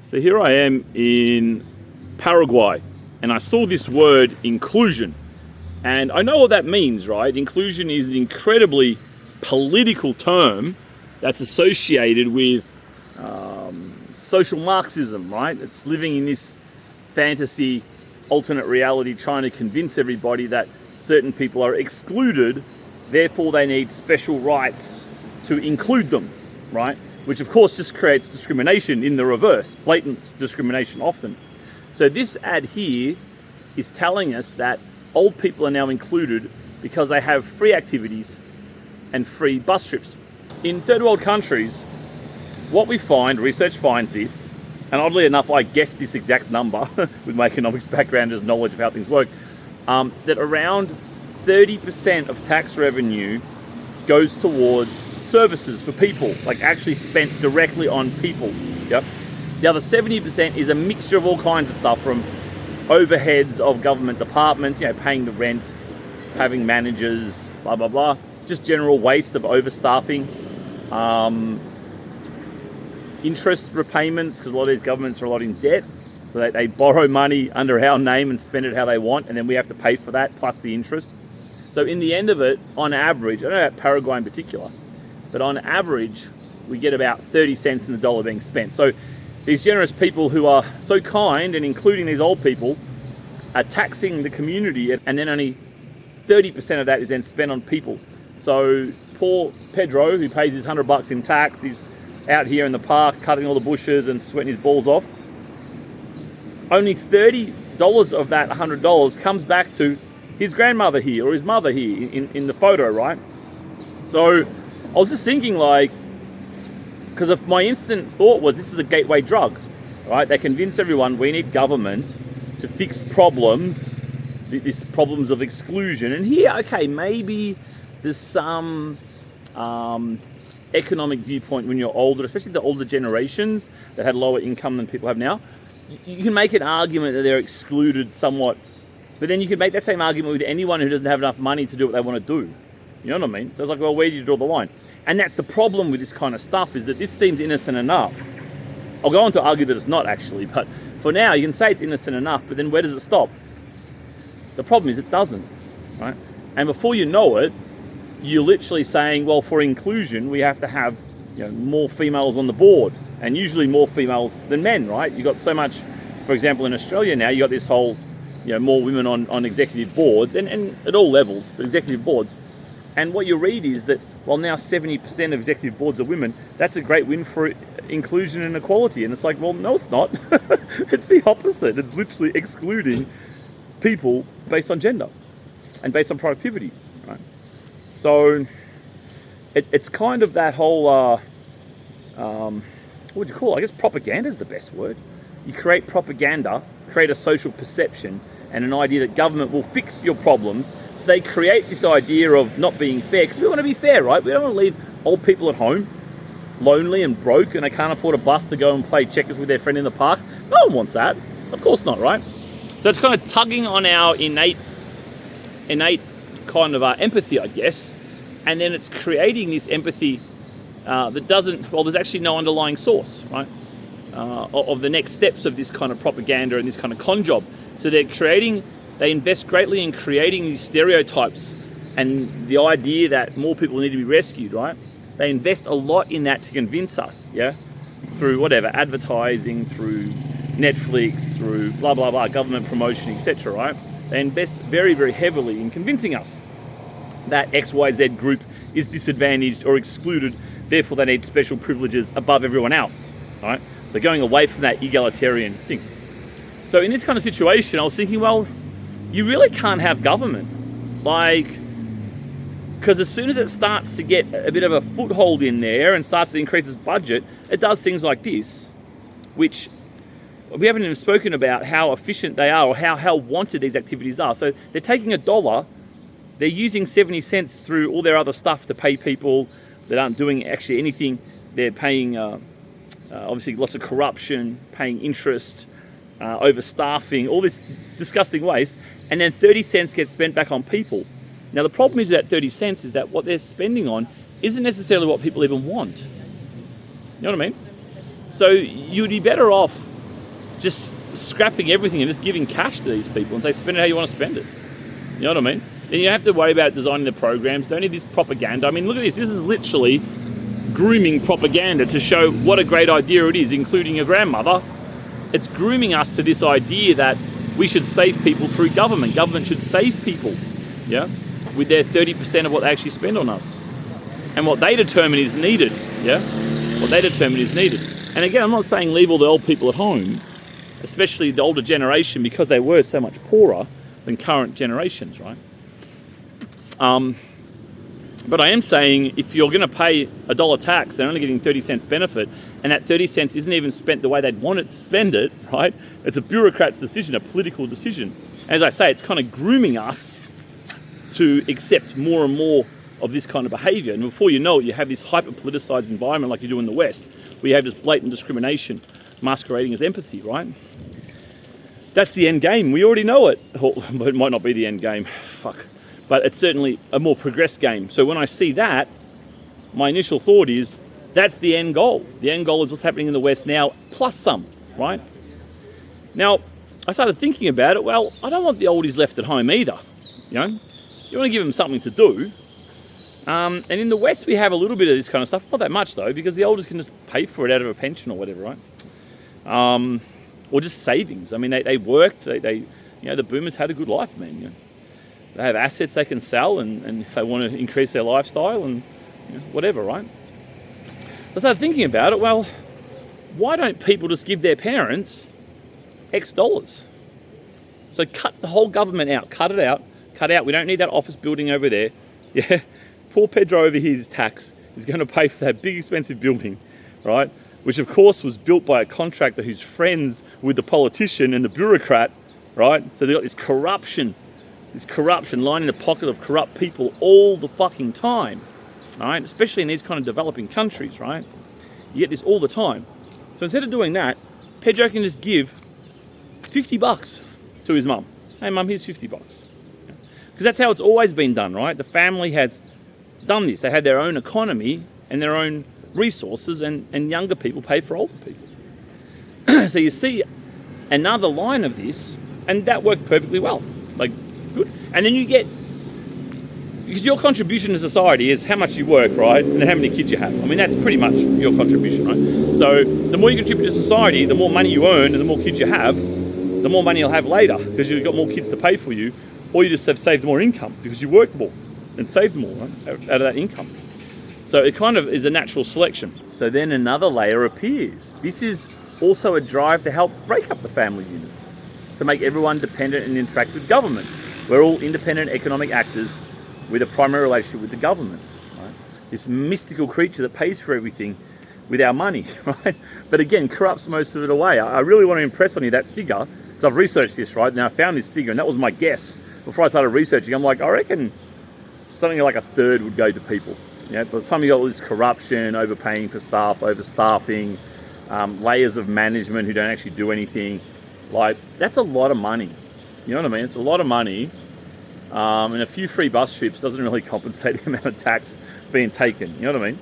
So here I am in Paraguay, and I saw this word inclusion. And I know what that means, right? Inclusion is an incredibly political term that's associated with social Marxism, right? It's living in this fantasy, alternate reality, trying to convince everybody that certain people are excluded, therefore they need special rights to include them, right? Which of course just creates discrimination in the reverse, blatant discrimination often. So this ad here is telling us that old people are now included because they have free activities and free bus trips. In third world countries, what we find, research finds this, and oddly enough I guessed this exact number with my economics background as knowledge of how things work, that around 30% of tax revenue goes towards services for people, like actually spent directly on people. Yep. The other 70% is a mixture of all kinds of stuff, from overheads of government departments, paying the rent, having managers, blah, blah, blah. Just general waste of overstaffing. Interest repayments, because a lot of these governments are a lot in debt. So they borrow money under our name and spend it how they want, and then we have to pay for that, plus the interest. So in the end of it, on average, I don't know about Paraguay in particular, but on average, we get about 30 cents in the dollar being spent. So these generous people who are so kind, and including these old people, are taxing the community, and then only 30% of that is then spent on people. So poor Pedro, who pays his $100 in tax, he's out here in the park cutting all the bushes and sweating his balls off. Only $30 of that $100 comes back to his grandmother here, or his mother here in the photo, right? So I was just thinking, because if my instant thought was this is a gateway drug, right? They convince everyone we need government to fix problems, these problems of exclusion. And here, okay, maybe there's some economic viewpoint when you're older, especially the older generations that had lower income than people have now. You can make an argument that they're excluded somewhat, but then you can make that same argument with anyone who doesn't have enough money to do what they want to do. You know what I mean? So it's like, well, where do you draw the line? And that's the problem with this kind of stuff, is that this seems innocent enough. I'll go on to argue that it's not actually, but for now you can say it's innocent enough, but then where does it stop? The problem is it doesn't, right? And before you know it, you're literally saying, well, for inclusion, we have to have more females on the board, and usually more females than men, right? You've got so much, for example, in Australia now, you got this whole, more women on executive boards, and at all levels, but executive boards. And what you read is that while now 70% of executive boards are women, that's a great win for inclusion and equality. And it's like, well, no, it's not. It's the opposite. It's literally excluding people based on gender and based on productivity, right? So it's kind of that whole, what would you call it? I guess propaganda is the best word. You create propaganda, create a social perception, and an idea that government will fix your problems. So they create this idea of not being fair, because we want to be fair, right? We don't want to leave old people at home, lonely and broke, and they can't afford a bus to go and play checkers with their friend in the park. No one wants that. Of course not, right? So it's kind of tugging on our innate kind of empathy, I guess. And then it's creating this empathy that doesn't, well, there's actually no underlying source, right? Of the next steps of this kind of propaganda and this kind of con job. So they invest greatly in creating these stereotypes and the idea that more people need to be rescued, right? They invest a lot in that to convince us, through whatever, advertising, through Netflix, through blah, blah, blah, government promotion, etc., right? They invest very, very heavily in convincing us that XYZ group is disadvantaged or excluded, therefore they need special privileges above everyone else, right? So going away from that egalitarian thing. So in this kind of situation, I was thinking, well, you really can't have government. Because as soon as it starts to get a bit of a foothold in there and starts to increase its budget, it does things like this, which we haven't even spoken about how efficient they are or how wanted these activities are. So they're taking $1, they're using 70 cents through all their other stuff to pay people that aren't doing actually anything. They're paying, obviously, lots of corruption, paying interest, overstaffing, all this disgusting waste, and then 30 cents gets spent back on people. Now the problem is with that 30 cents is that what they're spending on isn't necessarily what people even want. You know what I mean? So you'd be better off just scrapping everything and just giving cash to these people and say, spend it how you want to spend it. You know what I mean? Then you have to worry about designing the programs. Don't need this propaganda. I mean, look at this. This is literally grooming propaganda to show what a great idea it is, including your grandmother. It's grooming us to this idea that we should save people through government. Government should save people, yeah, with their 30% of what they actually spend on us. And what they determine is needed, yeah? What they determine is needed. And again, I'm not saying leave all the old people at home, especially the older generation, because they were so much poorer than current generations, right? But I am saying if you're going to pay $1 tax, they're only getting 30 cents benefit, and that 30 cents isn't even spent the way they'd want it to spend it, right? It's a bureaucrat's decision, a political decision. As I say, it's kind of grooming us to accept more and more of this kind of behaviour. And before you know it, you have this hyper-politicised environment like you do in the West, where you have this blatant discrimination masquerading as empathy, right? That's the end game. We already know it. But it might not be the end game. Fuck. But it's certainly a more progressed game. So when I see that, my initial thought is, that's the end goal. The end goal is what's happening in the West now, plus some, right? Now, I started thinking about it. Well, I don't want the oldies left at home either. You know, you want to give them something to do. And in the West, we have a little bit of this kind of stuff. Not that much, though, because the oldies can just pay for it out of a pension or whatever, right? Or just savings. I mean, they worked. They you know, the boomers had a good life, man. You know? They have assets they can sell, and if they want to increase their lifestyle and you know, whatever, right? So I started thinking about it. Well, why don't people just give their parents X dollars? So cut the whole government out. Cut it out. Cut out. We don't need that office building over there. Yeah. Poor Pedro over here's tax is going to pay for that big expensive building, right? Which of course was built by a contractor who's friends with the politician and the bureaucrat, right? So they've got this corruption lining the pocket of corrupt people all the fucking time, right? Especially in these kind of developing countries, right? You get this all the time. So instead of doing that, Pedro can just give $50 to his mum. Hey mum, here's $50. Because that's how it's always been done, right? The family has done this. They had their own economy and their own resources, and younger people pay for older people. So you see another line of this, and that worked perfectly well. Like, good. And then you get, because your contribution to society is how much you work, right? And then how many kids you have. I mean, that's pretty much your contribution, right? So the more you contribute to society, the more money you earn and the more kids you have, the more money you'll have later, because you've got more kids to pay for you, or you just have saved more income because you worked more and saved more, right, out of that income. So it kind of is a natural selection. So then another layer appears. This is also a drive to help break up the family unit, to make everyone dependent and interact with government. We're all independent economic actors with a primary relationship with the government, right? This mystical creature that pays for everything with our money, right? But again, corrupts most of it away. I really want to impress on you that figure, because I've researched this, right? Now I found this figure, and that was my guess. Before I started researching, I'm like, I reckon something like a third would go to people. Yeah, by the time you got all this corruption, overpaying for staff, overstaffing, layers of management who don't actually do anything, like, that's a lot of money. You know what I mean? It's a lot of money, and a few free bus trips doesn't really compensate the amount of tax being taken. You know what I mean?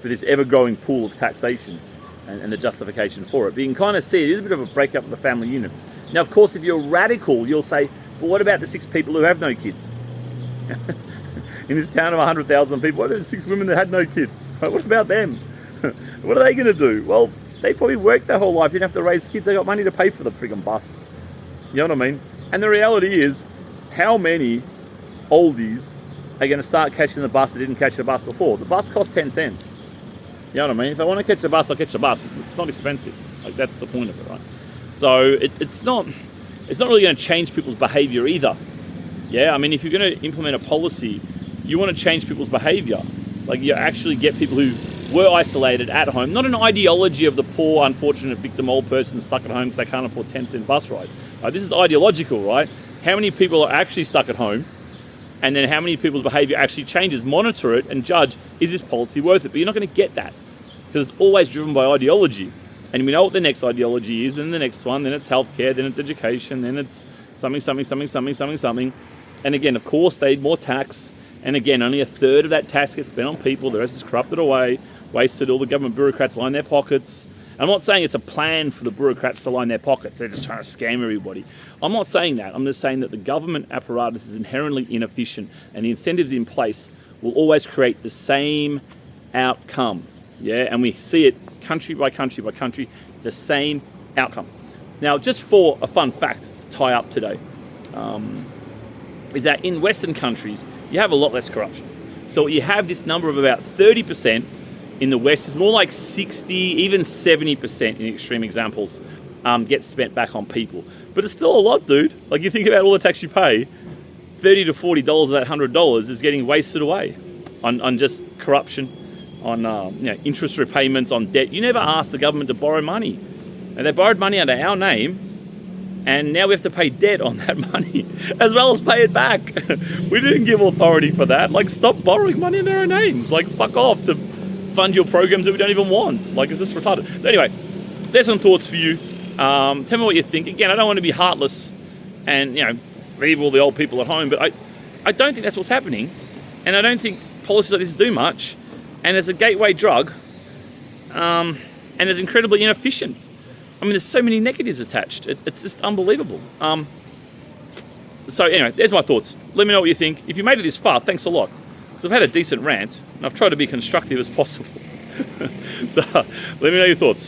For this ever-growing pool of taxation and the justification for it. But you can kind of see it is a bit of a breakup of the family unit. Now, of course, if you're radical, you'll say, but what about the 6 people who have no kids? In this town of 100,000 people, what about the 6 women that had no kids? What about them? What are they going to do? Well, they probably worked their whole life, didn't have to raise kids, they got money to pay for the friggin' bus. You know what I mean? And the reality is, how many oldies are going to start catching the bus that didn't catch the bus before? The bus costs 10 cents. You know what I mean? If I want to catch the bus, I'll catch the bus. It's not expensive. Like, that's the point of it, right? So it's not really going to change people's behavior either. Yeah, I mean, if you're going to implement a policy, you want to change people's behavior. Like, you actually get people who were isolated at home, not an ideology of the poor, unfortunate victim old person stuck at home because they can't afford 10-cent bus ride. This is ideological, right? How many people are actually stuck at home, and then how many people's behavior actually changes? Monitor it and judge, is this policy worth it? But you're not going to get that, because it's always driven by ideology. And we know what the next ideology is, then the next one, then it's healthcare, then it's education, then it's something. And again, of course, they need more tax. And again, only a third of that tax gets spent on people. The rest is corrupted away, wasted. All the government bureaucrats line their pockets. I'm not saying it's a plan for the bureaucrats to line their pockets. They're just trying to scam everybody. I'm not saying that. I'm just saying that the government apparatus is inherently inefficient, and the incentives in place will always create the same outcome. Yeah, and we see it country by country by country, the same outcome. Now, just for a fun fact to tie up today, is that in Western countries, you have a lot less corruption. So you have this number of about 30% in the West. It's more like 60, even 70% in extreme examples, gets spent back on people. But it's still a lot, dude. Like, you think about all the tax you pay, $30 to $40 of that $100 is getting wasted away on just corruption, on interest repayments, on debt. You never asked the government to borrow money. And they borrowed money under our name, and now we have to pay debt on that money, as well as pay it back. We didn't give authority for that. Like, stop borrowing money in our names. Like, fuck off to fund your programs that we don't even want. Like, is this retarded? So anyway, there's some thoughts for you. Tell me what you think. Again, I don't want to be heartless and, leave all the old people at home, but I don't think that's what's happening. And I don't think policies like this do much. And as a gateway drug, and it's incredibly inefficient. I mean, there's so many negatives attached. It's just unbelievable. So anyway, there's my thoughts. Let me know what you think. If you made it this far, thanks a lot. Because I've had a decent rant, and I've tried to be constructive as possible. So let me know your thoughts.